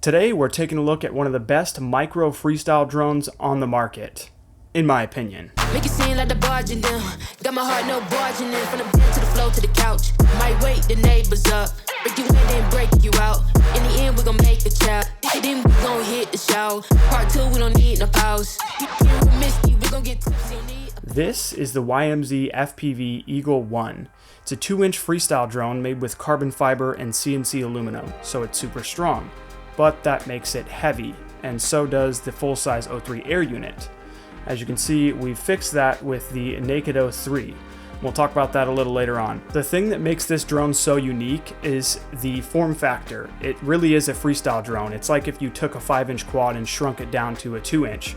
Today we're taking a look at one of the best micro freestyle drones on the market, in my opinion. Make it seem like the barging down. Got my heart no barging in. From the bed to the floor to the couch. Might wake the neighbors up. Break you in then break you out. In the end we gon' make the child. Then we gon' hit the shower. Part 2 we don't need no pause. We gon' get tipsy. This is the YMZFPV Eagle 1. It's a 2-inch freestyle drone made with carbon fiber and CNC aluminum, so it's super strong. But that makes it heavy, and so does the full-size O3 air unit. As you can see, we've fixed that with the Naked O3. We'll talk about that a little later on. The thing that makes this drone so unique is the form factor. It really is a freestyle drone. It's like if you took a 5-inch quad and shrunk it down to a 2-inch.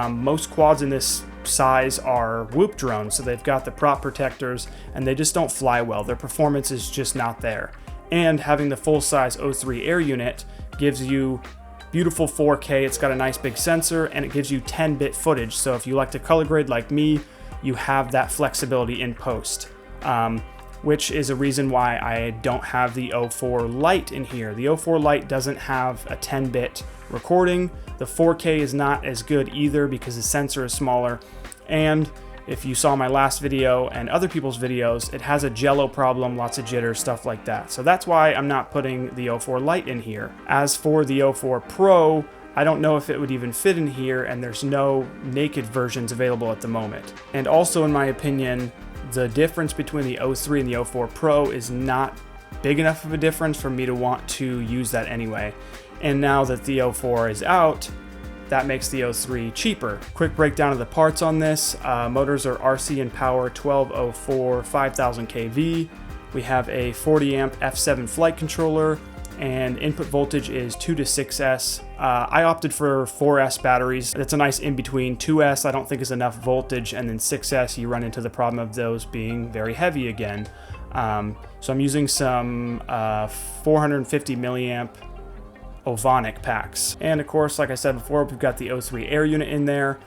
Most quads in this size are whoop drones, so they've got the prop protectors and they just don't fly well. Their performance is just not there. And having the full-size O3 air unit gives you beautiful 4K, it's got a nice big sensor, and it gives you 10-bit footage. So if you like to color grade like me, you have that flexibility in post, which is a reason why I don't have the O4 Lite in here. The O4 Lite doesn't have a 10-bit recording. The 4K is not as good either because the sensor is smaller. And if you saw my last video and other people's videos, it has a jello problem, lots of jitter, stuff like that. So that's why I'm not putting the O4 Lite in here. As for the O4 Pro, I don't know if it would even fit in here, and there's no naked versions available at the moment. And also, in my opinion, the difference between the O3 and the O4 Pro is not big enough of a difference for me to want to use that anyway. And now that the O4 is out, that makes the O3 cheaper. Quick breakdown of the parts on this. Motors are RC and Power 1204 5000 kV. We have a 40 amp F7 flight controller, and input voltage is 2 to 6S. I opted for 4S batteries. That's a nice in-between. 2S I don't think is enough voltage, and then 6S you run into the problem of those being very heavy again. So I'm using some 450 milliamp Ovonic packs. And of course, like I said before, we've got the O3 air unit in there,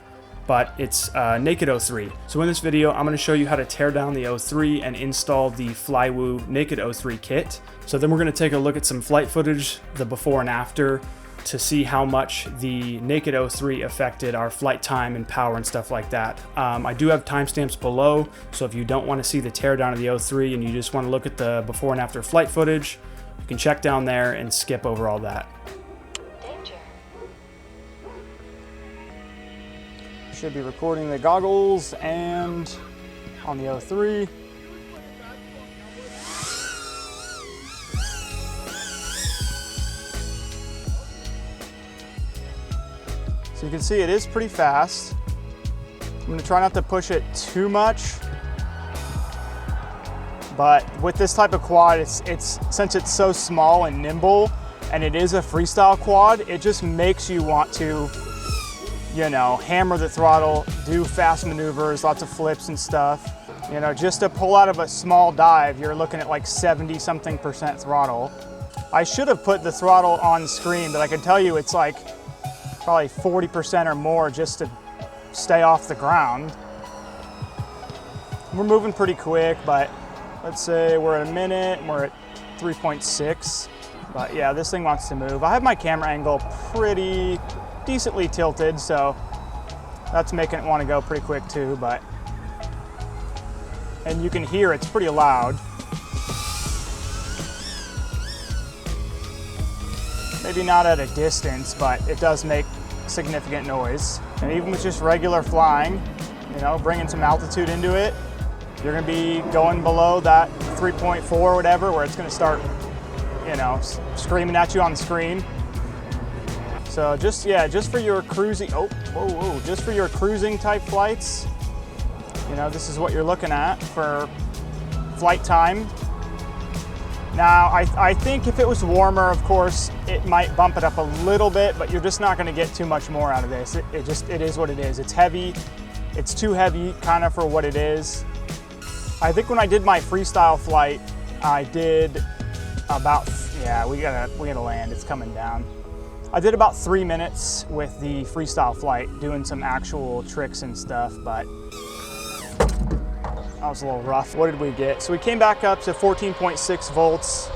but it's Naked O3. So in this video, I'm going to show you how to tear down the O3 and install the Flywoo Naked O3 kit. So then we're going to take a look at some flight footage, the before and after, to see how much the Naked O3 affected our flight time and power and stuff like that. I do have timestamps below, so if you don't want to see the teardown of the O3 and you just want to look at the before and after flight footage, you can check down there and skip over all that. Should be recording the goggles and on the O3. So you can see it is pretty fast. I'm gonna try not to push it too much, but with this type of quad, it's since it's so small and nimble, and it is a freestyle quad, it just makes you want to, you know, hammer the throttle, do fast maneuvers, lots of flips and stuff. You know, just to pull out of a small dive, you're looking at like 70-something% throttle. I should have put the throttle on screen, but I can tell you it's like probably 40% or more just to stay off the ground. We're moving pretty quick, but let's say we're at a minute and we're at 3.6. But yeah, this thing wants to move. I have my camera angle pretty decently tilted, so that's making it want to go pretty quick too, but and you can hear it's pretty loud. Maybe not at a distance, but it does make significant noise. And even with just regular flying, you know, bringing some altitude into it, you're going to be going below that 3.4 or whatever, where it's going to start, you know, screaming at you on the screen. So just for your cruising, just for your cruising type flights, you know, this is what you're looking at for flight time. Now, I think if it was warmer, of course, it might bump it up a little bit, but you're just not going to get too much more out of this. It is what it is. It's heavy. It's too heavy kind of for what it is. I think when I did my freestyle flight, I did about, yeah, we gotta land. It's coming down. I did about 3 minutes with the freestyle flight, doing some actual tricks and stuff, but that was a little rough. What did we get? So we came back up to 14.6 volts.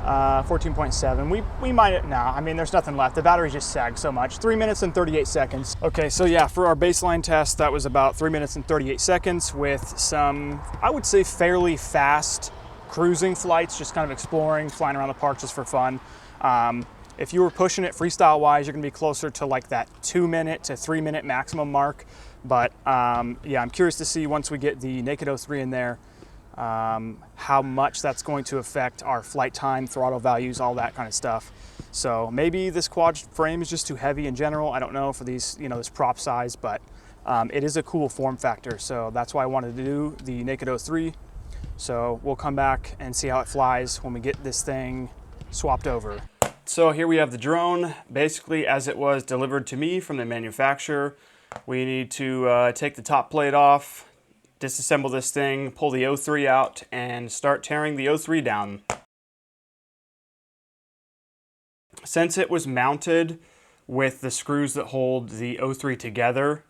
14.7. We might, no, I mean, there's nothing left. The battery just sagged so much. 3 minutes and 38 seconds. Okay, so yeah, for our baseline test, that was about 3 minutes and 38 seconds with some, I would say, fairly fast cruising flights, just kind of exploring, flying around the park just for fun. If you were pushing it freestyle wise, you're gonna be closer to like that 2 minute to 3 minute maximum mark. But yeah, I'm curious to see once we get the Naked O3 in there, how much that's going to affect our flight time, throttle values, all that kind of stuff. So maybe this quad frame is just too heavy in general. I don't know for these, you know, this prop size, but it is a cool form factor. So that's why I wanted to do the Naked O3. So we'll come back and see how it flies when we get this thing swapped over. So here we have the drone, basically as it was delivered to me from the manufacturer. We need to take the top plate off, disassemble this thing, pull the O3 out, and start tearing the O3 down. Since it was mounted with the screws that hold the O3 together,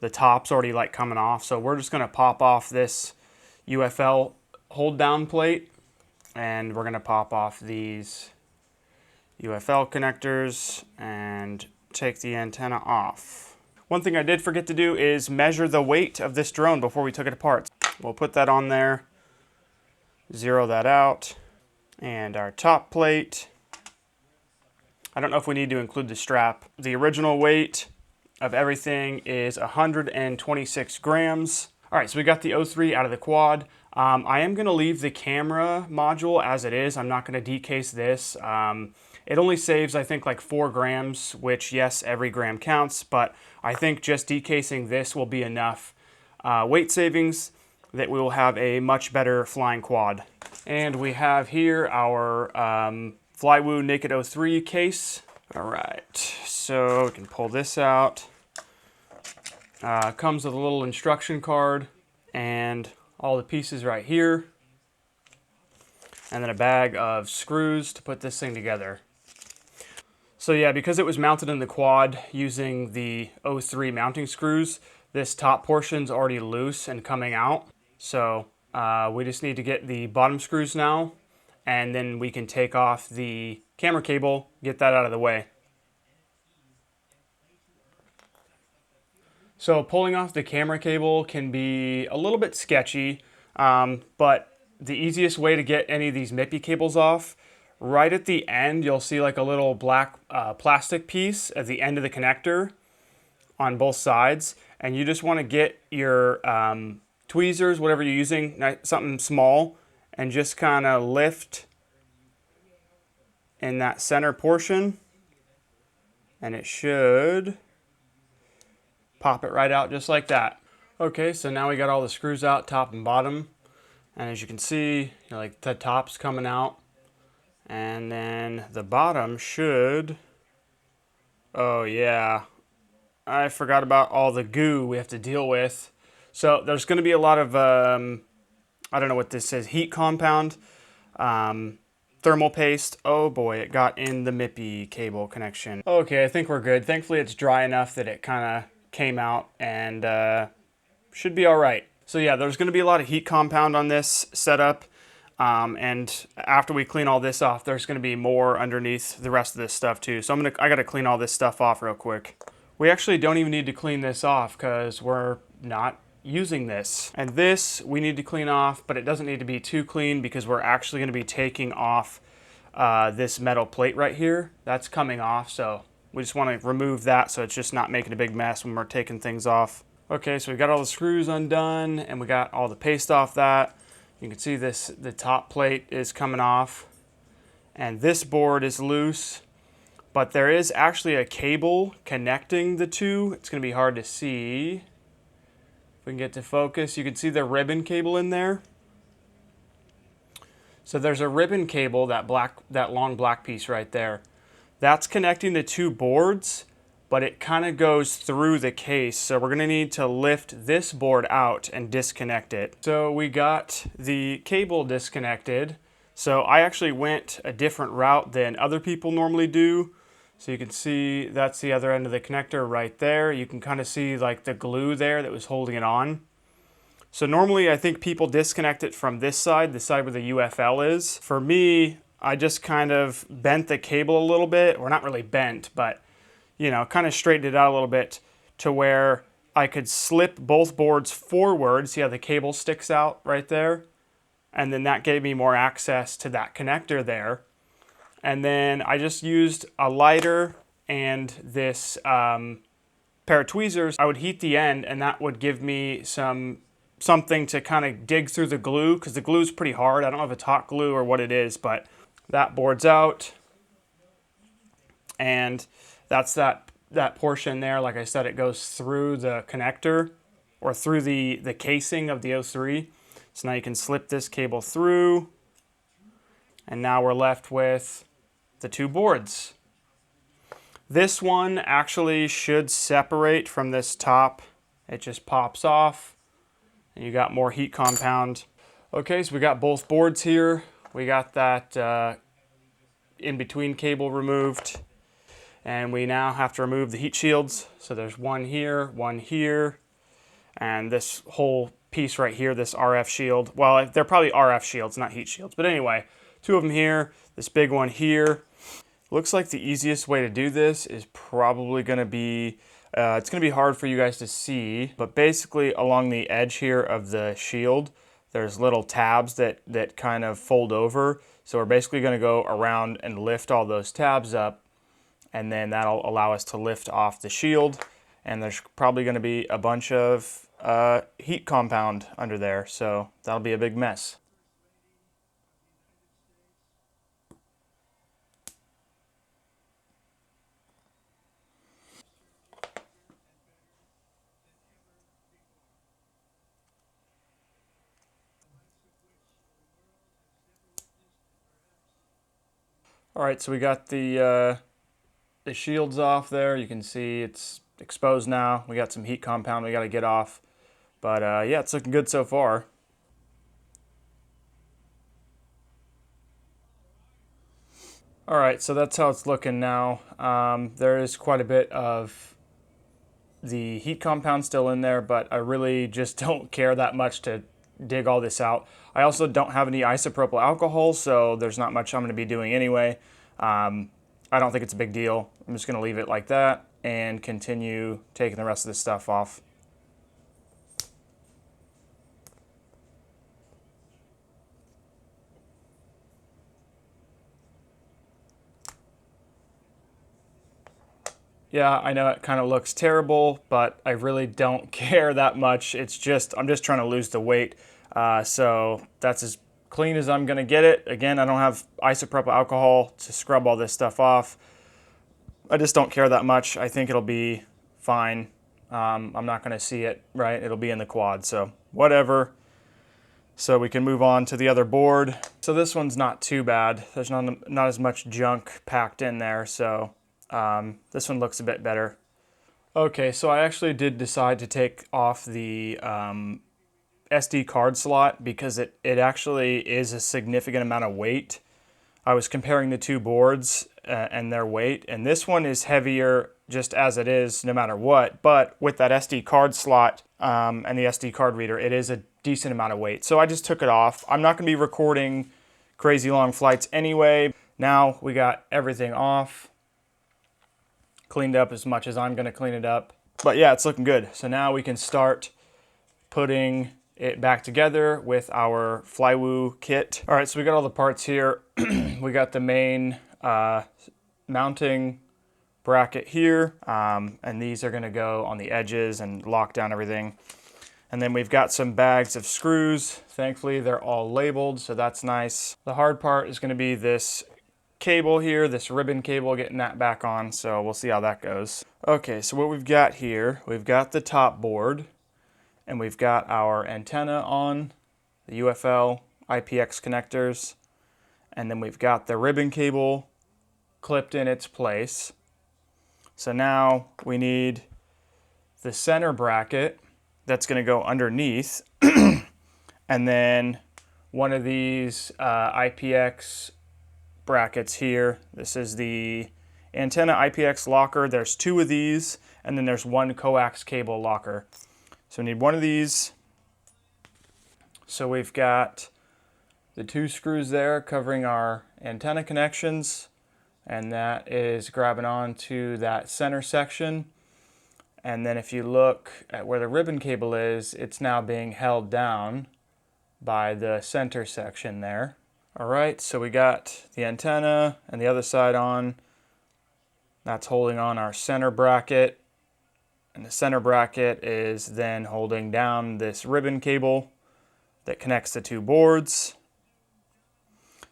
the top's already like coming off, so we're just gonna pop off this UFL hold down plate, and we're gonna pop off these UFL connectors and take the antenna off. One thing I did forget to do is measure the weight of this drone before we took it apart. We'll put that on there, zero that out, and our top plate. I don't know if we need to include the strap. The original weight of everything is 126 grams. All right, so we got the O3 out of the quad. I am gonna leave the camera module as it is. I'm not gonna decase this. It only saves, I think, like 4 grams, which, yes, every gram counts, but I think just decasing this will be enough weight savings that we will have a much better flying quad. And we have here our Flywoo Naked O3 case. All right, so we can pull this out. Comes with a little instruction card and all the pieces right here. And then a bag of screws to put this thing together. So yeah, because it was mounted in the quad using the O3 mounting screws, this top portion's already loose and coming out. So we just need to get the bottom screws now, and then we can take off the camera cable, get that out of the way. So pulling off the camera cable can be a little bit sketchy, but the easiest way to get any of these MIPI cables off, right at the end, you'll see like a little black plastic piece at the end of the connector on both sides. And you just want to get your tweezers, whatever you're using, something small, and just kind of lift in that center portion. And it should pop it right out just like that. Okay, so now we got all the screws out, top and bottom. And as you can see, you know, like the top's coming out. And then the bottom should, oh yeah, I forgot about all the goo we have to deal with. So there's going to be a lot of, I don't know what this is, heat compound, thermal paste. Oh boy, it got in the MIPI cable connection. Okay, I think we're good. Thankfully it's dry enough that it kind of came out and should be all right. So yeah, there's going to be a lot of heat compound on this setup. And after we clean all this off, there's going to be more underneath the rest of this stuff too. So I got to clean all this stuff off real quick. We actually don't even need to clean this off because we're not using this. And this we need to clean off, but it doesn't need to be too clean because we're actually going to be taking off this metal plate right here. That's coming off, so we just want to remove that so it's just not making a big mess when we're taking things off. Okay, so we got all the screws undone and we got all the paste off that. You can see the top plate is coming off and this board is loose, but there is actually a cable connecting the two. It's going to be hard to see. If we can get to focus, you can see the ribbon cable in there. So there's a ribbon cable, that long black piece right there. That's connecting the two boards, but it kind of goes through the case. So we're gonna need to lift this board out and disconnect it. So we got the cable disconnected. So I actually went a different route than other people normally do. So you can see that's the other end of the connector right there. You can kind of see like the glue there that was holding it on. So normally I think people disconnect it from this side, the side where the UFL is. For me, I just kind of bent the cable a little bit, or not really bent, but you know, kind of straightened it out a little bit to where I could slip both boards forward. See how the cable sticks out right there? And then that gave me more access to that connector there. And then I just used a lighter and this pair of tweezers. I would heat the end, and that would give me something to kind of dig through the glue, because the glue is pretty hard. I don't know if it's hot glue or what it is, but that board's out. And that's that portion there. Like I said, it goes through the connector or through the casing of the O3. So now you can slip this cable through, and now we're left with the two boards. This one actually should separate from this top. It just pops off, and you got more heat compound. Okay, so we got both boards here. We got that in-between cable removed, and we now have to remove the heat shields. So there's one here, and this whole piece right here, this RF shield. Well, they're probably RF shields, not heat shields. But anyway, two of them here, this big one here. Looks like the easiest way to do this is probably going to be, it's going to be hard for you guys to see, but basically along the edge here of the shield, there's little tabs that kind of fold over. So we're basically going to go around and lift all those tabs up, and then that'll allow us to lift off the shield. And there's probably going to be a bunch of heat compound under there, so that'll be a big mess. All right, so we got the shields off there. You can see it's exposed now. We got some heat compound we got to get off. But yeah, it's looking good so far. All right, so that's how it's looking now. There is quite a bit of the heat compound still in there, but I really just don't care that much to dig all this out. I also don't have any isopropyl alcohol, so there's not much I'm going to be doing anyway. I don't think it's a big deal. I'm just going to leave it like that and continue taking the rest of this stuff off. Yeah, I know it kind of looks terrible, but I really don't care that much. It's just, I'm just trying to lose the weight. So that's as clean as I'm gonna get it. Again, I don't have isopropyl alcohol to scrub all this stuff off. I just don't care that much. I think it'll be fine. I'm not gonna see it, right? It'll be in the quad, so whatever. So we can move on to the other board. So this one's not too bad. There's not as much junk packed in there, so this one looks a bit better. Okay, so I actually did decide to take off the SD card slot because it actually is a significant amount of weight. I was comparing the two boards and their weight, and this one is heavier just as it is no matter what, but with that SD card slot and the SD card reader, it is a decent amount of weight. So I just took it off. I'm not going to be recording crazy long flights anyway. Now we got everything off, cleaned up as much as I'm going to clean it up. But yeah, it's looking good. So now we can start putting it back together with our Flywoo kit. All right, so we got all the parts here. We got the main mounting bracket here, and these are going to go on the edges and lock down everything. And then we've got some bags of screws. Thankfully, they're all labeled, so that's nice. The hard part is going to be this cable here, this ribbon cable, getting that back on, so we'll see how that goes. Okay, so what we've got here, we've got the top board, and we've got our antenna on, the UFL, IPX connectors, and then we've got the ribbon cable clipped in its place. So now we need the center bracket that's going to go underneath, and then one of these IPX brackets here. This is the antenna IPX locker. There's two of these, and then there's one coax cable locker. So we need one of these. So we've got the 2 screws there covering our antenna connections, and that is grabbing onto that center section. And then if you look at where the ribbon cable is, it's now being held down by the center section there. All right, so we got the antenna and the other side on. That's holding on our center bracket, and the center bracket is then holding down this ribbon cable that connects the 2 boards.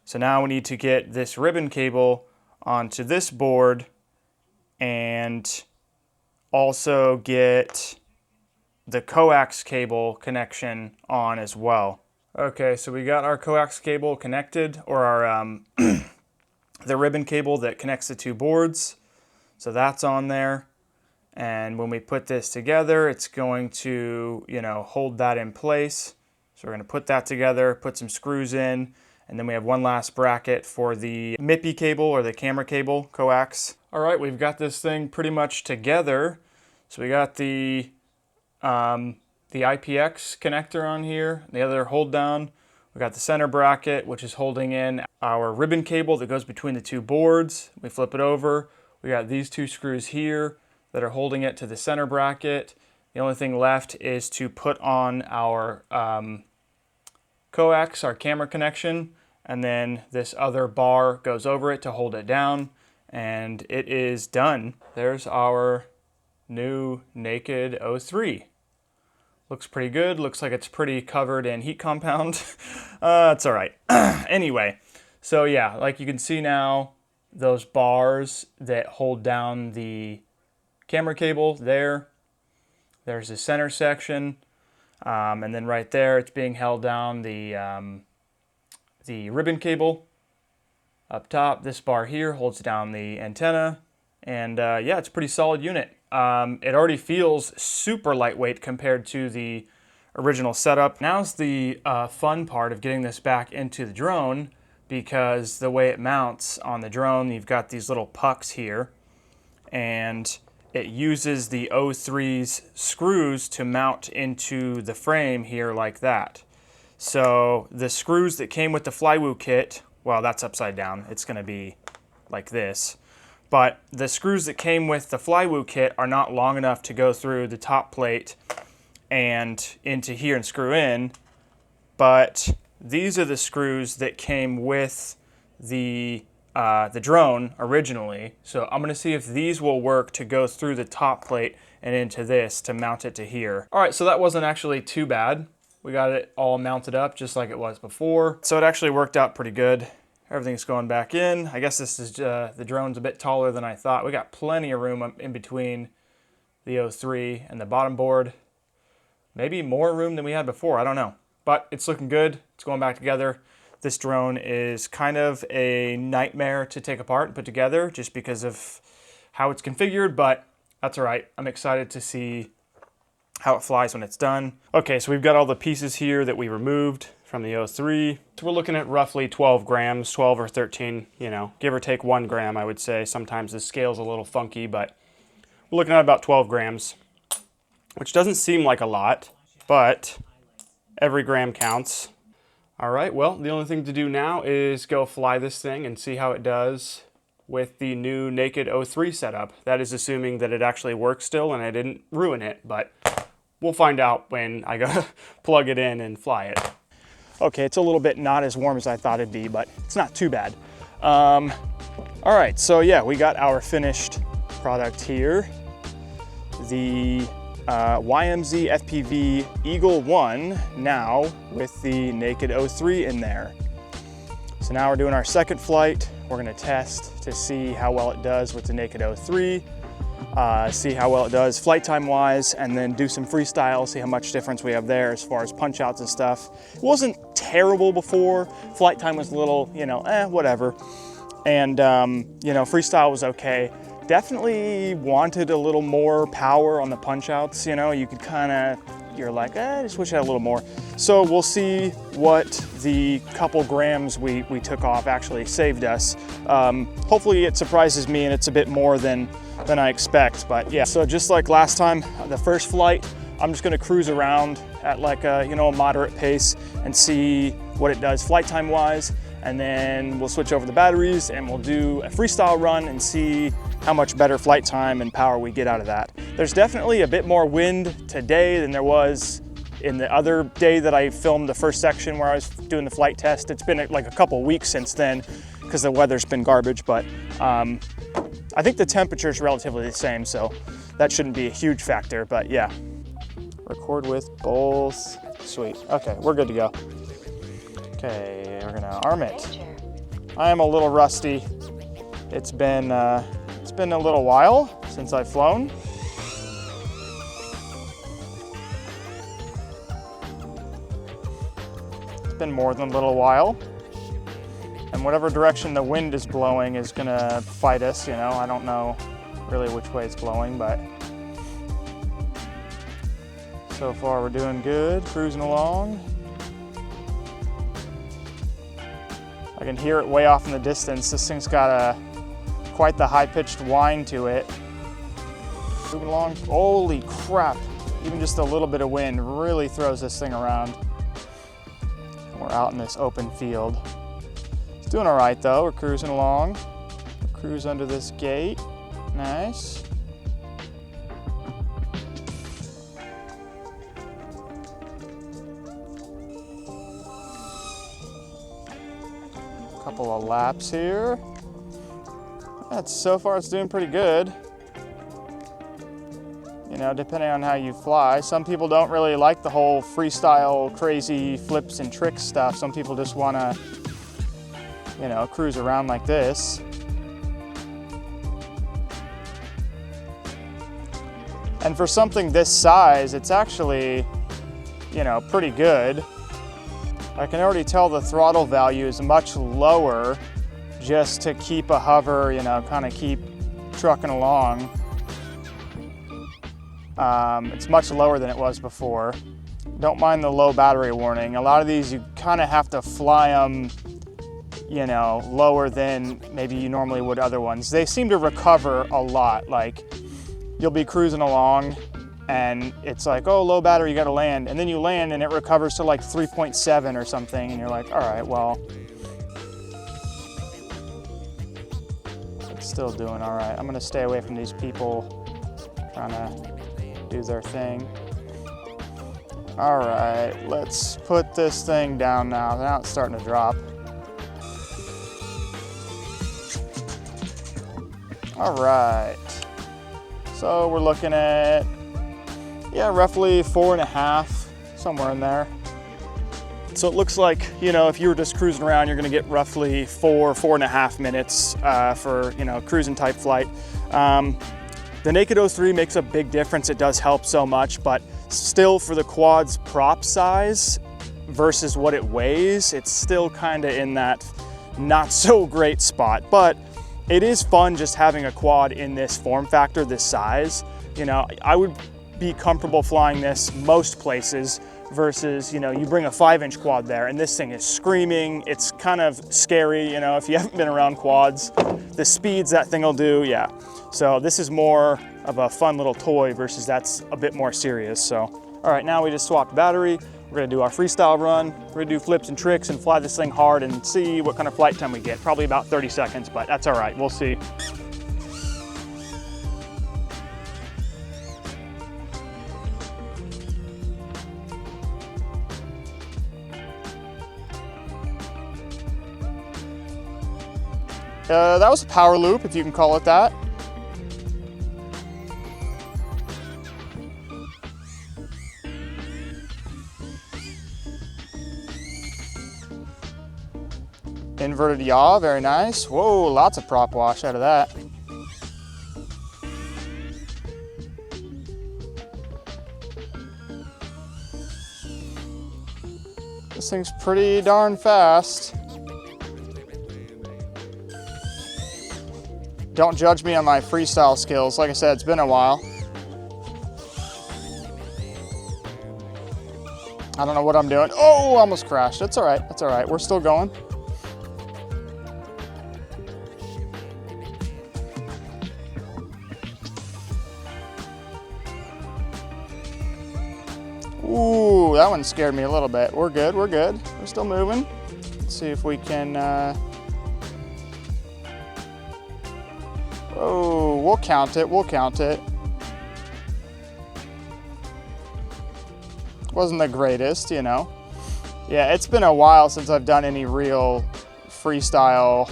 So now we need to get this ribbon cable onto this board and also get the coax cable connection on as well. Okay, so we got our coax cable connected, or our the ribbon cable that connects the 2 boards. So that's on there. And when we put this together, it's going to, hold that in place. So we're going to put that together, put some screws in, and then we have one last bracket for the MIPI cable, or the camera cable, coax. All right, we've got this thing pretty much together. So we got the IPX connector on here, the other hold down. We got the center bracket, which is holding in our ribbon cable that goes between the 2 boards. We flip it over. We got these 2 screws here that are holding it to the center bracket. The only thing left is to put on our coax, our camera connection, and then this other bar goes over it to hold it down, and it is done. There's our new Naked O3. Looks pretty good. Looks like it's pretty covered in heat compound. It's all right. Anyway, so yeah, like you can see now, those bars that hold down the camera cable there's the center section, and then right there it's being held down the ribbon cable up top. This bar here holds down the antenna, and yeah, it's a pretty solid unit. It already feels super lightweight compared to the original setup. Now's the fun part of getting this back into the drone, because the way it mounts on the drone, you've got these little pucks here, and it uses the O3's screws to mount into the frame here like that. So the screws that came with the Flywoo kit, well, that's upside down. It's going to be like this. But the screws that came with the Flywoo kit are not long enough to go through the top plate and into here and screw in. But these are the screws that came with the drone originally. So I'm gonna see if these will work to go through the top plate and into this to mount it to here. All right, so that wasn't actually too bad. We got it all mounted up just like it was before. So it actually worked out pretty good. Everything's going back in. I guess this is the drone's a bit taller than I thought. We got plenty of room in between the O3 and the bottom board. Maybe more room than we had before, I don't know. But it's looking good, it's going back together. This drone is kind of a nightmare to take apart and put together just because of how it's configured, but that's all right. I'm excited to see how it flies when it's done. Okay, so we've got all the pieces here that we removed from the O3. So we're looking at roughly 12 grams, 12 or 13, give or take 1 gram, I would say. Sometimes the scale's a little funky, but we're looking at about 12 grams, which doesn't seem like a lot, but every gram counts. All right, well, the only thing to do now is go fly this thing and see how it does with the new Naked O3 setup. That is assuming that it actually works still and I didn't ruin it, but we'll find out when I go plug it in and fly it. Okay, it's a little bit not as warm as I thought it'd be, but it's not too bad. All right, so yeah, we got our finished product here. The YMZFPV Eagle 1 now with the Naked O3 in there. So now we're doing our second flight. We're gonna test to see how well it does with the Naked O3, see how well it does flight time wise, and then do some freestyle, see how much difference we have there as far as punch outs and stuff. It wasn't terrible before. Flight time was a little, whatever. And, freestyle was okay. Definitely wanted a little more power on the punch outs, you could you're like, just wish I had a little more. So we'll see what the couple grams we took off actually saved us. Hopefully it surprises me and it's a bit more than I expect, but yeah. So just like last time, the first flight, I'm just gonna cruise around at like a, you know, a moderate pace and see what it does flight time wise. And then we'll switch over the batteries and we'll do a freestyle run and see how much better flight time and power we get out of that. There's definitely a bit more wind today than there was in the other day that I filmed the first section where I was doing the flight test. It's been like a couple weeks since then because the weather's been garbage, but I think the temperature is relatively the same, so that shouldn't be a huge factor, but yeah. Record with both, sweet. Okay, we're good to go. Okay, we're gonna arm it. I am a little rusty. It's been a little while since I've flown. It's been more than a little while. And whatever direction the wind is blowing is gonna fight us, you know. I don't know really which way it's blowing, but so far we're doing good, cruising along. I can hear it way off in the distance. This thing's got quite the high-pitched whine to it. Moving along, holy crap. Even just a little bit of wind really throws this thing around. We're out in this open field. It's doing all right though, we're cruising along. Cruise under this gate, nice. Couple of laps here. So far it's doing pretty good. You know, depending on how you fly. Some people don't really like the whole freestyle, crazy flips and tricks stuff. Some people just wanna, you know, cruise around like this. And for something this size, it's actually, you know, pretty good. I can already tell the throttle value is much lower just to keep a hover, you know, kind of keep trucking along. It's much lower than it was before. Don't mind the low battery warning. A lot of these you kind of have to fly them, you know, lower than maybe you normally would other ones. They seem to recover a lot. Like you'll be cruising along and it's like, oh, low battery, you gotta land. And then you land and it recovers to like 3.7 or something. And you're like, all right, well, it's still doing all right. I'm gonna stay away from these people trying to do their thing. All right, let's put this thing down now. Now it's starting to drop. All right, so we're looking at, yeah, roughly 4.5, somewhere in there. So it looks like, you know, if you were just cruising around, you're gonna get roughly 4.5 minutes for, you know, cruising type flight. The Naked O3 makes a big difference. It does help so much, but still for the quad's prop size versus what it weighs, it's still kind of in that not so great spot. But it is fun just having a quad in this form factor, this size. You know, I would be comfortable flying this most places versus, you know, you bring a 5-inch quad there and this thing is screaming. It's kind of scary, you know, if you haven't been around quads, the speeds that thing will do, yeah. So this is more of a fun little toy versus that's a bit more serious. So, all right, now we just swapped battery. We're gonna do our freestyle run. We're gonna do flips and tricks and fly this thing hard and see what kind of flight time we get. Probably about 30 seconds, but that's all right, we'll see. That was a power loop, if you can call it that. Inverted yaw, very nice. Whoa, lots of prop wash out of that. This thing's pretty darn fast. Don't judge me on my freestyle skills. Like I said, it's been a while. I don't know what I'm doing. Oh, almost crashed. That's all right. That's all right. We're still going. Ooh, that one scared me a little bit. We're good, we're good. We're still moving. Let's see if we can, oh, we'll count it, we'll count it. Wasn't the greatest, you know. Yeah, it's been a while since I've done any real freestyle.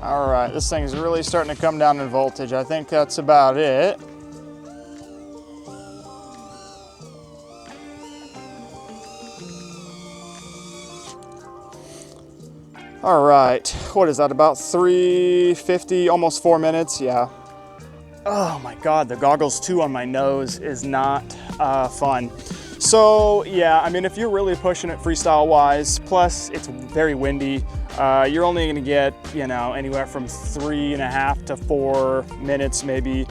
All right, this thing's really starting to come down in voltage. I think that's about it. All right, what is that, about 3:50, almost 4 minutes, yeah. Oh my God, the goggles too on my nose is not fun. So yeah, I mean, if you're really pushing it freestyle wise, plus it's very windy, you're only gonna get, you know, anywhere from 3.5 to 4 minutes maybe.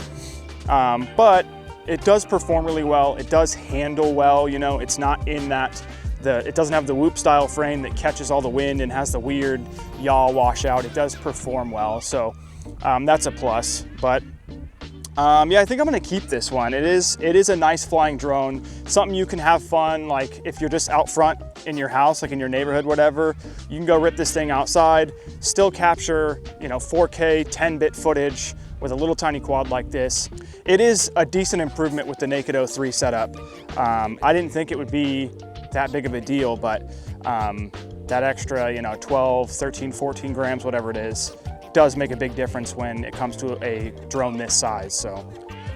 But it does perform really well. It does handle well, you know, it's not in that, it doesn't have the whoop style frame that catches all the wind and has the weird yaw washout. It does perform well, so that's a plus. But yeah, I think I'm gonna keep this one. It is a nice flying drone, something you can have fun, like if you're just out front in your house, like in your neighborhood, whatever, you can go rip this thing outside, still capture, you know, 4K 10-bit footage with a little tiny quad like this. It is a decent improvement with the naked O3 setup. I didn't think it would be that big of a deal, but that extra, you know, 12, 13, 14 grams, whatever it is, does make a big difference when it comes to a drone this size. So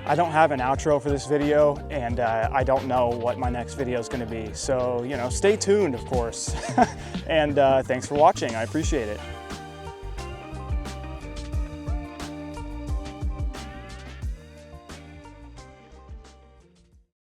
I don't have an outro for this video, and I don't know what my next video is gonna be. So, you know, stay tuned, of course. And thanks for watching, I appreciate it.